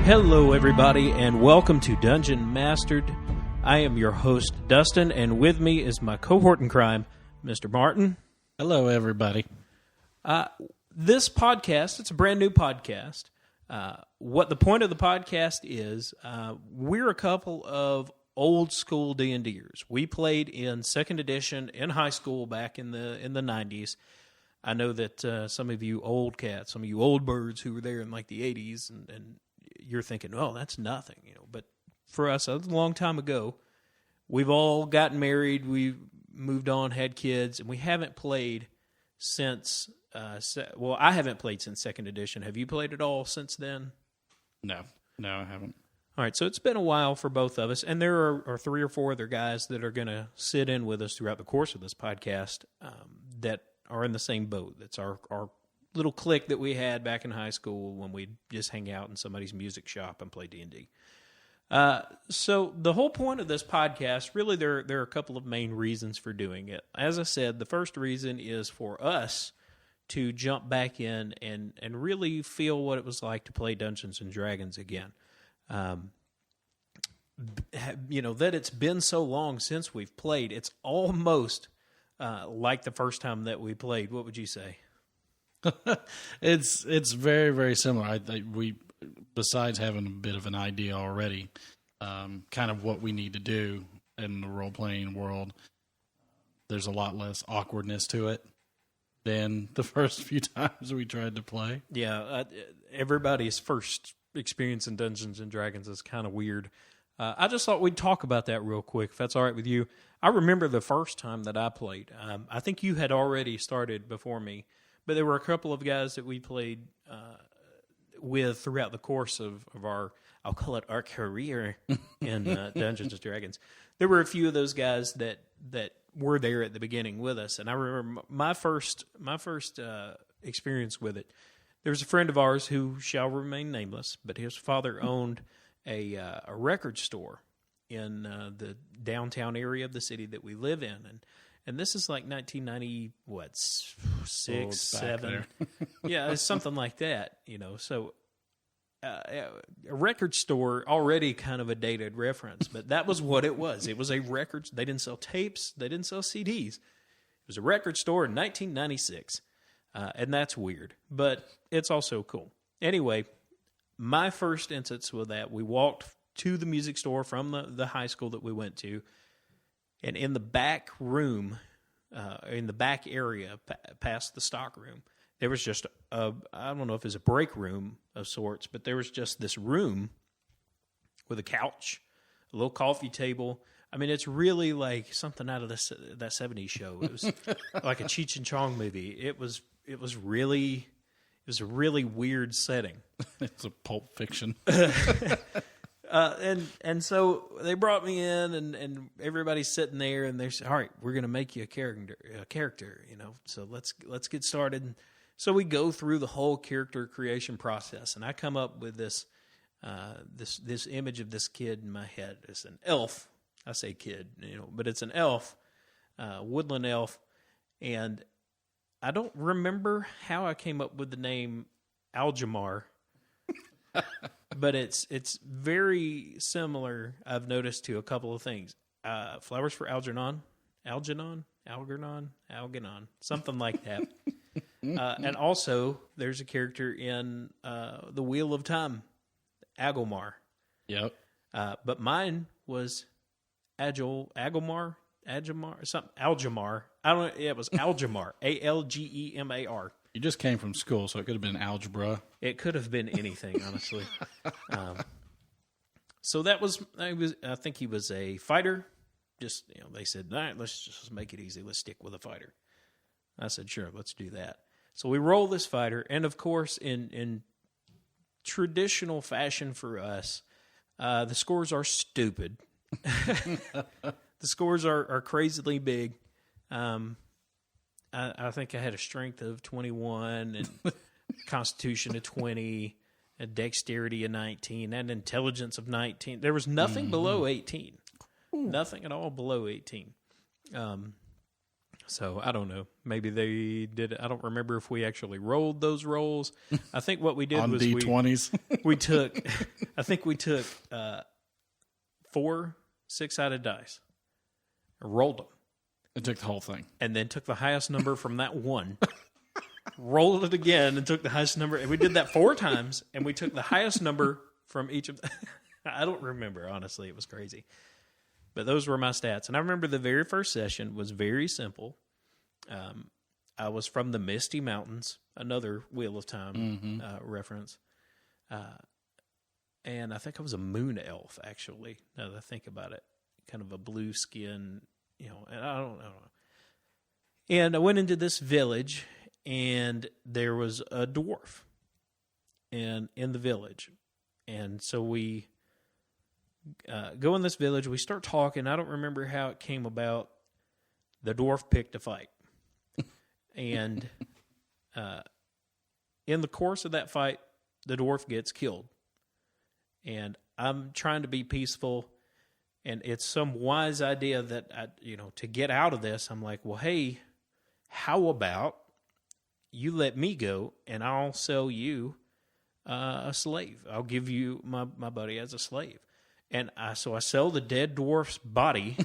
Hello, everybody, and welcome to Dungeon Mastered. I am your host, Dustin, and with me is my cohort in crime, Mr. Martin. Hello, everybody. This podcast, it's a brand new podcast. What the point of the podcast is, we're a couple of old school D&Ders. We played in 2nd edition in high school back in the 90s. I know that some of you old cats, some of you old birds who were there in like the 80s, and you're thinking, oh, that's nothing, But for us, that was a long time ago. We've all gotten married, we've moved on, had kids, and we haven't played since. I haven't played since 2nd edition. Have you played at all since then? No, I haven't. All right, so it's been a while for both of us, and there are 3 or 4 other guys that are going to sit in with us throughout the course of this podcast that are in the same boat. That's our little clique that we had back in high school when we'd just hang out in somebody's music shop and play D&D. So the whole point of this podcast, really there are a couple of main reasons for doing it. As I said, the first reason is for us to jump back in and really feel what it was like to play Dungeons & Dragons again. That it's been so long since we've played, it's almost like the first time that we played. What would you say? It's very, very similar. We, besides having a bit of an idea already, kind of what we need to do in the role-playing world, there's a lot less awkwardness to it than the first few times we tried to play. Yeah, everybody's first experience in Dungeons & Dragons is kind of weird. I just thought we'd talk about that real quick, if that's all right with you. I remember the first time that I played. I think you had already started before me, but there were a couple of guys that we played with throughout the course of our, I'll call it our career in Dungeons & Dragons. There were a few of those guys that were there at the beginning with us, and I remember my first experience with it. There was a friend of ours who shall remain nameless, but his father owned a record store in the downtown area of the city that we live in, and this is like 1990, six, 7? Yeah, it's something like that, So a record store, already kind of a dated reference, but that was what it was. It was a record. They didn't sell tapes. They didn't sell CDs. It was a record store in 1996, and that's weird, but it's also cool. Anyway, my first instance with that, we walked to the music store from the high school that we went to, and in the back room, in the back area, past the stock room, there was just I don't know if it was a break room of sorts, but there was just this room with a couch, a little coffee table. I mean, it's really like something out of that 70s show. It was like a Cheech and Chong movie. It was a really weird setting. It's a Pulp Fiction. And so they brought me in, and everybody's sitting there, and they said, "All right, we're going to make you a character, So let's get started." So we go through the whole character creation process, and I come up with this image of this kid in my head. It's an elf. I say kid, but it's an elf, woodland elf, and I don't remember how I came up with the name Aljamar. But it's very similar, I've noticed, to a couple of things. Flowers for Algernon, something like that. And also, there's a character in The Wheel of Time, Agomar. Yep. But mine was Aljamar. I don't know. Yeah, it was Aljamar. Algemar. You just came from school, so it could have been algebra. It could have been anything, honestly. So that was. I think he was a fighter. Just they said, all right, let's just make it easy. Let's stick with a fighter. I said, sure, let's do that. So we roll this fighter, and of course, in traditional fashion for us, the scores are stupid. The scores are crazily big. I think I had a strength of 21 and constitution of 20, a dexterity of 19, and intelligence of 19. There was nothing below 18. Ooh. Nothing at all below 18. So I don't know. Maybe they did. I don't remember if we actually rolled those rolls. I think what we did On was D20s. we took. I think we took 4 6-sided dice, rolled them, It took the whole thing. and then took the highest number from that one. Rolled it again and took the highest number. And we did that 4 times, and we took the highest number from each of. I don't remember, honestly. It was crazy. But those were my stats. And I remember the very first session was very simple. I was from the Misty Mountains, another Wheel of Time reference. And I think I was a moon elf, actually, now that I think about it. Kind of a blue skin, and I don't know. And I went into this village, and there was a dwarf in the village. And so we go in this village. We start talking. I don't remember how it came about. The dwarf picked a fight. And in the course of that fight, the dwarf gets killed. And I'm trying to be peaceful. And it's some wise idea that, to get out of this, I'm like, well, hey, how about you let me go and I'll sell you a slave. I'll give you my buddy as a slave. And so I sell the dead dwarf's body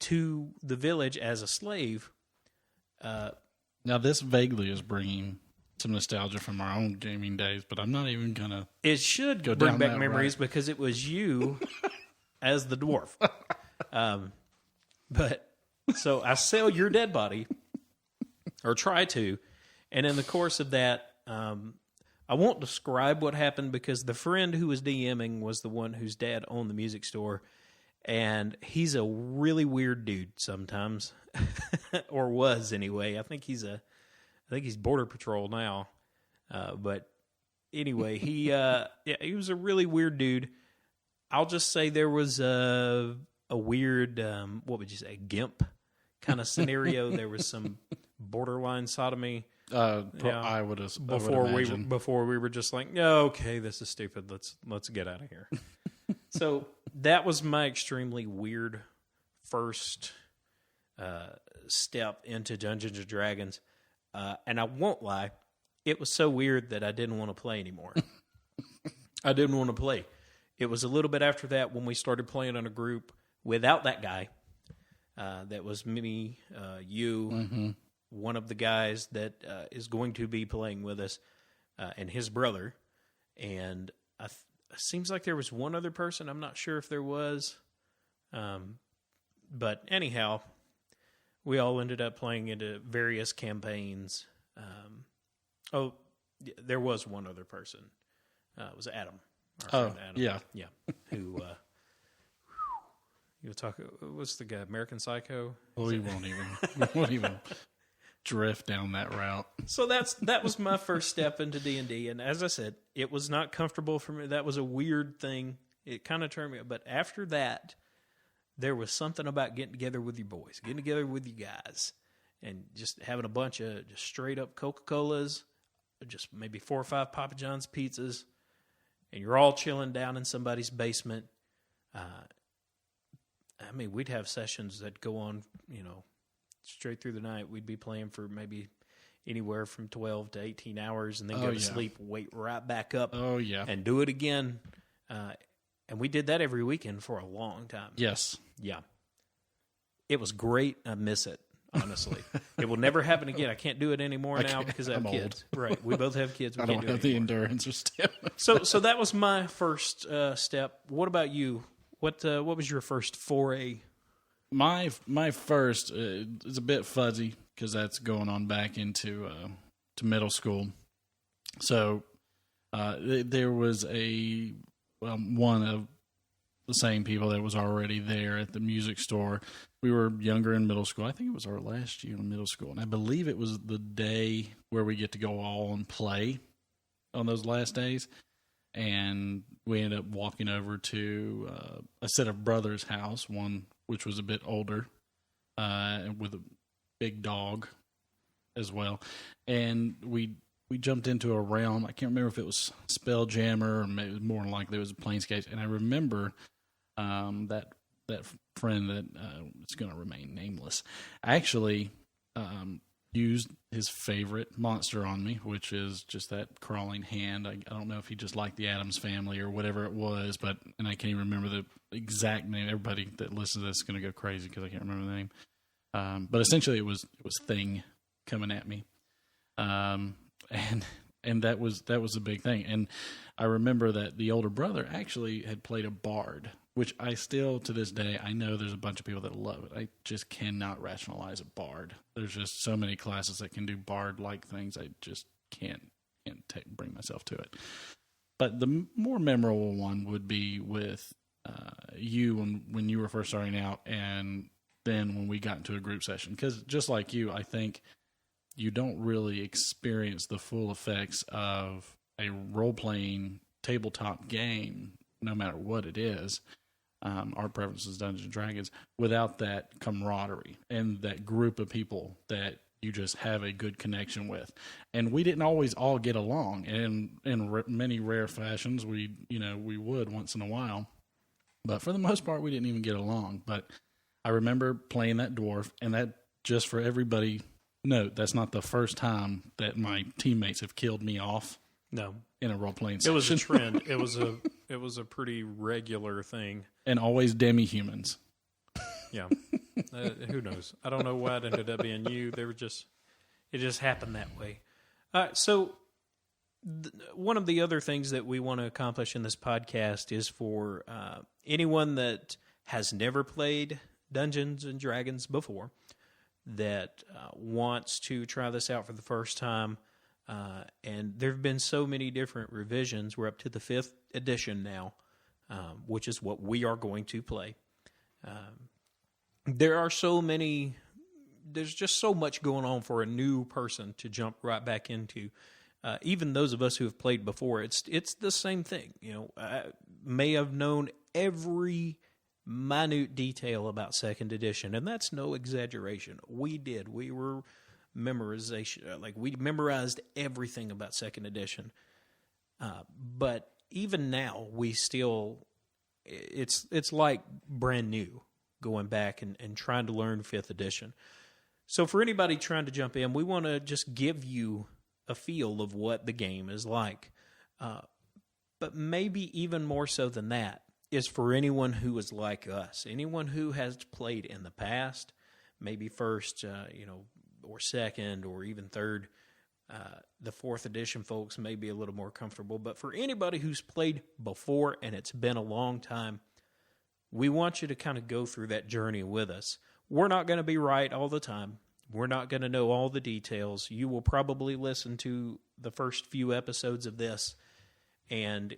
to the village as a slave. Now, this vaguely is bringing some nostalgia from our own gaming days, but I'm not even going to... It should go bring down back that memories route. because it was you as the dwarf. But so I sell your dead body, or try to, and in the course of that, I won't describe what happened because the friend who was DMing was the one whose dad owned the music store, and he's a really weird dude sometimes, or was anyway. I think he's Border Patrol now, but anyway, he was a really weird dude. I'll just say there was a weird, what would you say, GIMP kind of scenario. There was some borderline sodomy. I would Before we were just like, no, okay, this is stupid. Let's get out of here. So that was my extremely weird first step into Dungeons and Dragons. And I won't lie, it was so weird that I didn't want to play anymore. I didn't want to play. It was a little bit after that when we started playing on a group without that guy. That was me, you, one of the guys that is going to be playing with us, and his brother. And it seems like there was one other person. I'm not sure if there was. But anyhow, we all ended up playing into various campaigns. There was one other person. It was Adam. Our friend Adam. yeah. Yeah. Who, you were talking, what's the guy, American Psycho? Well, we won't even drift down that route. So that was my first step into D&D. And as I said, it was not comfortable for me. That was a weird thing. It kind of turned me up. But after that, there was something about getting together with your boys, getting together with you guys, and just having a bunch of just straight up Coca-Colas, just maybe 4 or 5 Papa John's pizzas, and you're all chilling down in somebody's basement. We'd have sessions that go on, straight through the night. We'd be playing for maybe anywhere from 12 to 18 hours and then go to sleep, wait right back up and do it again. And we did that every weekend for a long time. Yes. Yeah. It was great. I miss it, honestly. It will never happen again. I can't do it anymore now because I have kids. Old. Right. We both have kids. We I can't don't do have it the endurance or stamina. So that was my first step. What about you? What was your first foray? My first is a bit fuzzy because that's going on back into to middle school. So there was one of the same people that was already there at the music store. We were younger in middle school. I think it was our last year in middle school, and I believe it was the day where we get to go all and play on those last days. And we ended up walking over to a set of brothers' house, one which was a bit older, with a big dog as well. And we jumped into a realm. I can't remember if it was Spelljammer or maybe more than likely it was Planescape. And I remember that friend that is going to remain nameless actually used his favorite monster on me, which is just that crawling hand. I don't know if he just liked the Addams Family or whatever it was, and I can't even remember the exact name. Everybody that listens to this is going to go crazy because I can't remember the name. But essentially, it was Thing coming at me, and that was a big thing. And I remember that the older brother actually had played a bard, which I still, to this day, I know there's a bunch of people that love it. I just cannot rationalize a bard. There's just so many classes that can do bard-like things. I just can't bring myself to it. But the more memorable one would be with you when you were first starting out, and then when we got into a group session. Because just like you, I think you don't really experience the full effects of a role-playing tabletop game, no matter what it is. Our preference is Dungeons & Dragons, without that camaraderie and that group of people that you just have a good connection with. And we didn't always all get along, and in many rare fashions, we would once in a while. But for the most part, we didn't even get along. But I remember playing that dwarf, and that, just for everybody, note, that's not the first time that my teammates have killed me off. No. In a role-playing session. It was a trend. It was a pretty regular thing. And always demi-humans. Yeah. Who knows? I don't know why it ended up being you. It just happened that way. So one of the other things that we want to accomplish in this podcast is for anyone that has never played Dungeons and Dragons before, that wants to try this out for the first time. And there have been so many different revisions. We're up to the 5th edition now, which is what we are going to play. There are so many, there's just so much going on for a new person to jump right back into. Even those of us who have played before, it's the same thing. I may have known every minute detail about 2nd edition, and that's no exaggeration. We did. We were memorization, like we memorized everything about 2nd edition. But even now, we still, it's like brand new going back and trying to learn 5th edition. So for anybody trying to jump in, we want to just give you a feel of what the game is like. But maybe even more so than that is for anyone who is like us, anyone who has played in the past, maybe first, or 2nd, or even 3rd. The 4th edition folks may be a little more comfortable. But for anybody who's played before and it's been a long time, we want you to kind of go through that journey with us. We're not going to be right all the time. We're not going to know all the details. You will probably listen to the first few episodes of this, and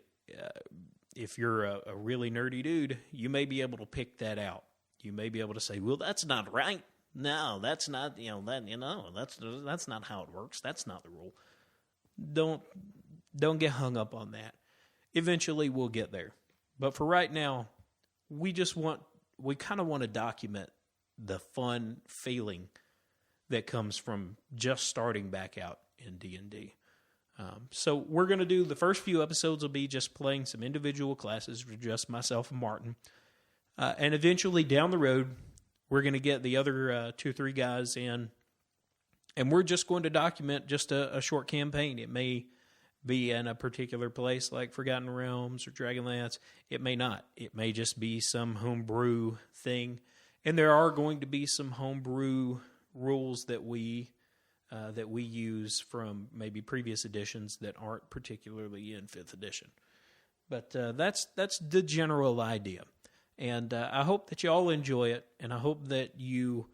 if you're a really nerdy dude, you may be able to pick that out. You may be able to say, well, that's not right. No, that's not, that's not how it works. That's not the rule. Don't get hung up on that. Eventually we'll get there. But for right now, we kind of want to document the fun feeling that comes from just starting back out in D&D. So we're going to do, the first few episodes will be just playing some individual classes for just myself and Martin. And eventually down the road, we're going to get the other 2 or 3 guys in, and we're just going to document just a short campaign. It may be in a particular place like Forgotten Realms or Dragonlance. It may not. It may just be some homebrew thing. And there are going to be some homebrew rules that we use from maybe previous editions that aren't particularly in 5th edition. But that's the general idea. And I hope that you all enjoy it, and I hope that you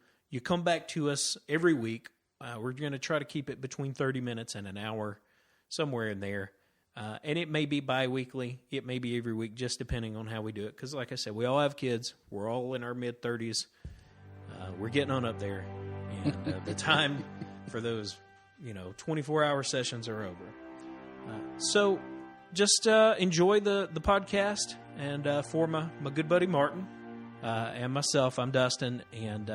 come back to us every week. We're going to try to keep it between 30 minutes and an hour, somewhere in there. And it may be bi-weekly. It may be every week, just depending on how we do it. Because like I said, we all have kids. We're all in our mid-30s. We're getting on up there. And the time for those, 24-hour sessions are over. So just enjoy the podcast. And for my good buddy Martin and myself, I'm Dustin. And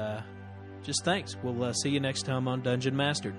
just thanks. We'll see you next time on Dungeon Mastered.